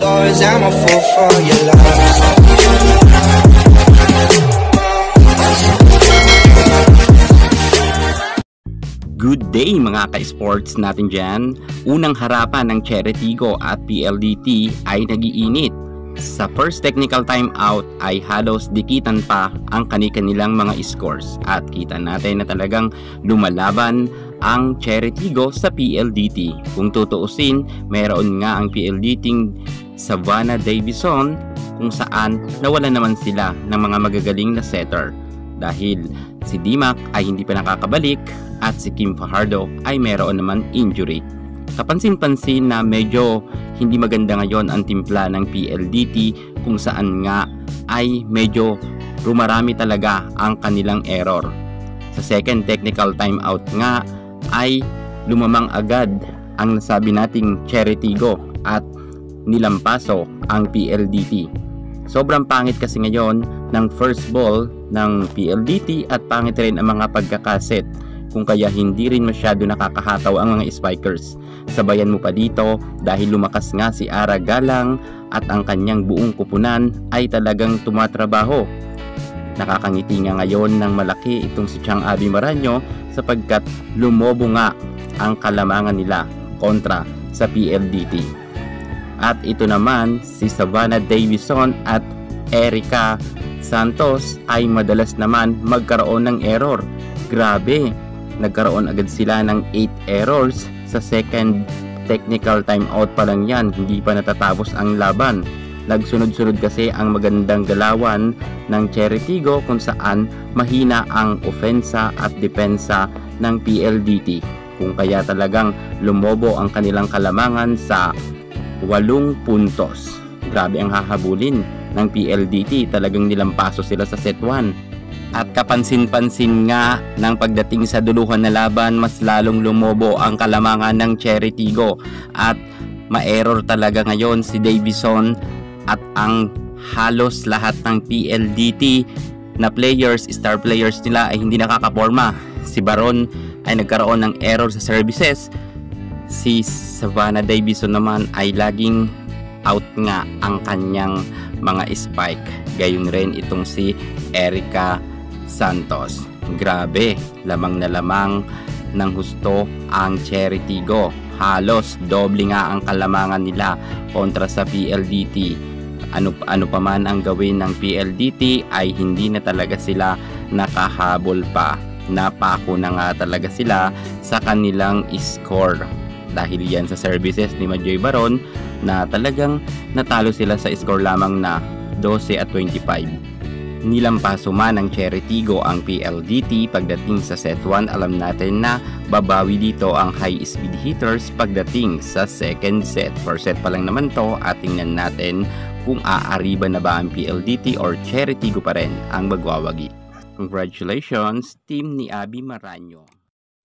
Doors, I'm a fool for your love. Good day mga ka-sports natin dyan. Unang harapan ng Cherry Tigo at PLDT ay nagiinit. Sa first technical timeout ay halos dikitan pa ang kanilang mga scores. At kita natin na talagang lumalaban ang Cherry Tigo sa PLDT. Kung tutuusin, meron nga ang PLDT Savannah Davison kung saan nawala naman sila ng mga magagaling na setter. Dahil si Dimac ay hindi pa nakakabalik at si Kim Fajardo ay meron naman injury. Kapansin-pansin na medyo hindi maganda ngayon ang timpla ng PLDT kung saan nga ay medyo rumarami talaga ang kanilang error. Sa second technical timeout nga ay lumamang agad ang nasabi nating Cherry Tigo at nilampaso ang PLDT. Sobrang pangit kasi ngayon ng first ball ng PLDT at pangit rin ang mga pagkakaset, kung kaya hindi rin masyado nakakahataw ang mga spikers. Sabayan mo pa dito dahil lumakas nga si Ara Galang at ang kanyang buong kupunan ay talagang tumatrabaho. Nakakangiti nga ngayon ng malaki itong si Chang Abby Maraño sapagkat lumobo nga ang kalamangan nila kontra sa PLDT. At ito naman si Savannah Davison at Erica Santos ay madalas naman magkaroon ng error. Grabe, nagkaroon agad sila ng 8 errors sa second technical timeout pa lang yan, hindi pa natatapos ang laban. Nagsunod-sunod kasi ang magandang galawan ng Cherry Tigo kung saan mahina ang ofensa at depensa ng PLDT, kung kaya talagang lumobo ang kanilang kalamangan sa 8 puntos. Grabe ang hahabulin ng PLDT, talagang nilampaso sila sa set 1. At kapansin-pansin nga ng pagdating sa duluhan na laban, mas lalong lumobo ang kalamangan ng Cherry Tigo at ma-error talaga ngayon si Davison at ang halos lahat ng PLDT na players, star players nila ay hindi nakakaporma. Si Baron ay nagkaroon ng error sa services. Si Savannah Davison naman ay laging out nga ang kanyang mga spike. Gayon rin itong si Erica Santos. Grabe, lamang na lamang ng husto ang Cherry Tigo. Halos doble nga ang kalamangan nila kontra sa PLDT. Ano pa man ang gawin ng PLDT ay hindi na talaga sila nakahabol pa. Napako na nga talaga sila sa kanilang score. Dahil yan sa services ni Majoy Baron na talagang natalo sila sa score lamang na 12 at 25. Nilampaso man ng Cherry Tigo ang PLDT pagdating sa set 1. Alam natin na babawi dito ang high speed hitters pagdating sa second set. First set pa lang naman to at tingnan natin kung aariba na ba ang PLDT or Cherry Tigo pa rin ang magwawagi. Congratulations, team ni Abby Maraño.